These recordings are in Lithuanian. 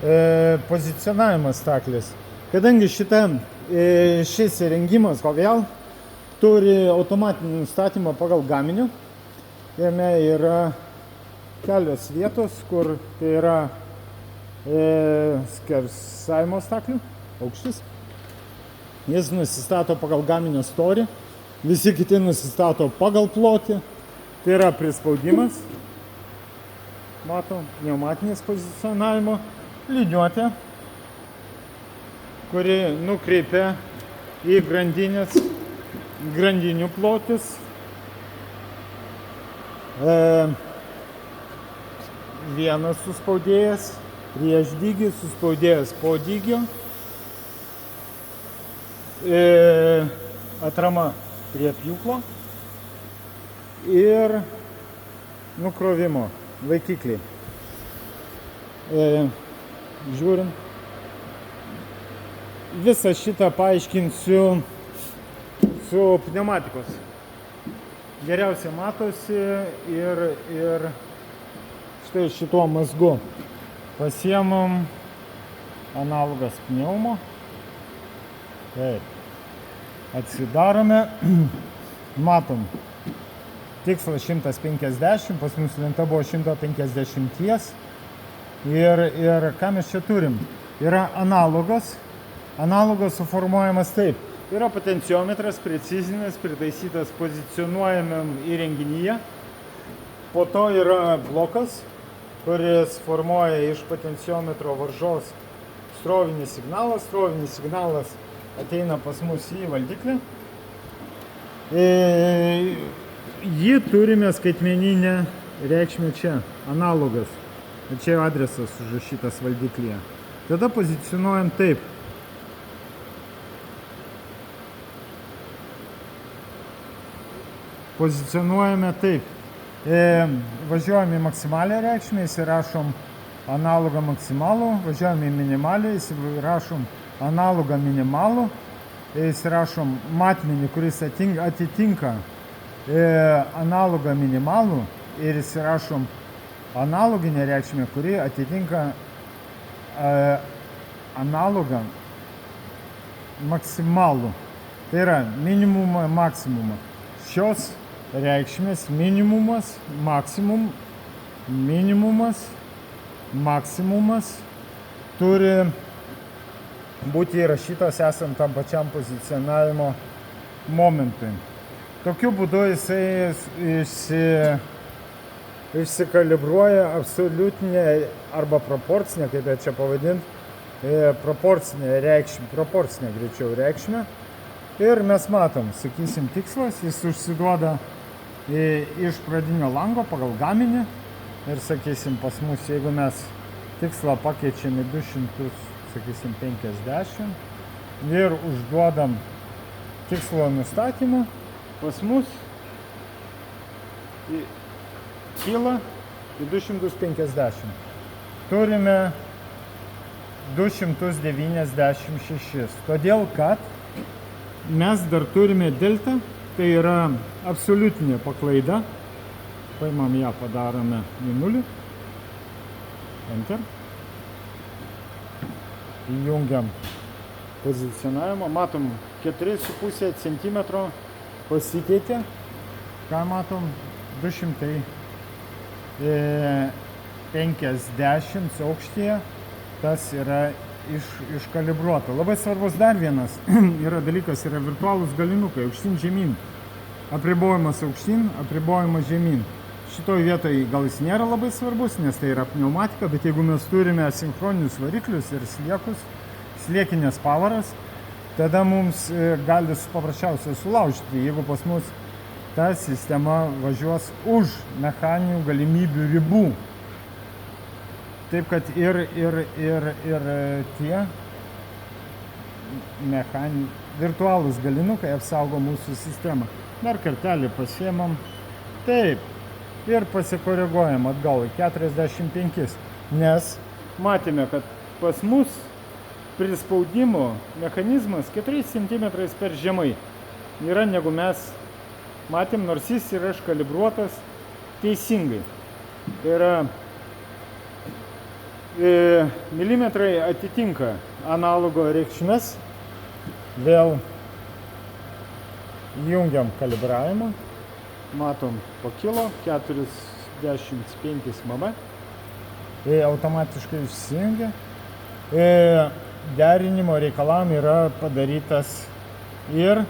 Pozicionavimas staklės. Kadangi šis įrengimas Hovel turi automatinį nustatymą pagal gaminį, jame yra kelios vietos, kur tai yra skersavimo staklių aukštis. Jis nusistato pagal gaminio storį, visi kiti nusistato pagal plotį. Tai yra prispaudimas, matom, pneumatinis pozicionavimo, liniuotė, kuri nukreipia į grandinių plotis. Vienas suspaudėjas prieš dygį, suspaudėjas po dygio. Atrama prie pjūklo ir nukrovimo laikikliai. Žiūrim. Visą šitą paaiškinsiu su pneumatikos. Geriausiai matosi ir štai šituo mazgu. Pasiemam analogas pneumo. Taip. Atsidarome. Matom. Tikslas 150, pas mus lenta buvo 150. Ir ką mes čia turim? Yra analogas. Analogas suformuojamas taip. Yra potenciometras precizinis, pritaisytas pozicionuojamam įrenginyje. Po to yra blokas, kuris formuoja iš potenciometro varžos srovinį signalą. Srovinis signalas ateina pas mus į valdiklį. Jį turime skaitmeninę reikšmę čia, analogas. Čia adresas užrašytas valdiklyje. Tada pozicionuojam taip. Pozicionuojame taip. Važiuojam į maksimalią reikšmę, įsirašom analogą maksimalų, važiuojam į minimalį, įsirašom analogą minimalų, įsirašom matmenį, kuris atitinka analogą minimalų ir įsirašom analoginę reikšmę, kuri atitinka analogą maksimalų. Tai yra minimumą, maksimumą. Šios reikšmės minimumas, maksimumas turi būti įrašytos esant tam pačiam pozicionavimo momentui. Tokiu būdu jisai išsikalibruoja absoliutinę arba proporcinę, kaip čia pavadinti, proporcinę greičiau reikšmę. Ir mes matom, sakysim, tikslas, jis užsiduoda iš pradinio lango pagal gaminį. Ir sakysim, pas mus, jeigu mes tikslą pakeičiam į 200, sakysim, 50 ir užduodam tikslo nustatymą, pas mus kyla į 250. Turime 296. Todėl, kad mes dar turime delta, tai yra absoliutinė paklaida. Paimam ją, padarome į 0. Enter. Įjungiam pozicionavimą. Matom, 4,5 cm pasikeitė. Ką matom? 250 aukštyje. Tas yra iškalibruota. Labai svarbus dar vienas yra dalykas, yra virtualūs galinukai, aukštyn žemyn. Apribojimas aukštyn, apribojimas žemyn. Šitoj vietoje gal jis nėra labai svarbus, nes tai yra pneumatika, bet jeigu mes turime sinchroninius variklius ir sliekinės pavaras, tada mums gali paprasčiausiai sulaužyti, jeigu pas mus ta sistema važiuos už mechaninių galimybių ribų. Taip kad ir tie virtualūs galinukai apsaugo mūsų sistemą. Dar kartelį pasiemam. Taip. Ir pasikoreguojam atgal į 45. Nes matėme, kad pas mus prispaudimo mechanizmas 4 cm per žemai yra negu mes matėm, nors jis yra iškalibruotas teisingai. Tai yra Milimetrai atitinka analogo reikšmes. Vėl jungiam kalibravimą. Matom, pakilo 45 mm. Automatiškai išsijungia. Derinimo reikalam yra padarytas ir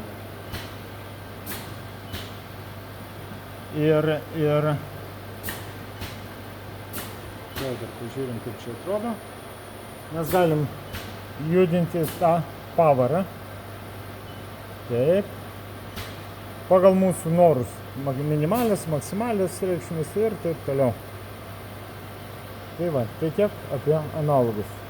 pažiūrim, kaip čia atrodo. Mes galim judinti tą pavarą. Taip. Pagal mūsų norus. Minimalias, maksimalias reikšmės ir taip toliau. Tai va, tai tiek apie analogus.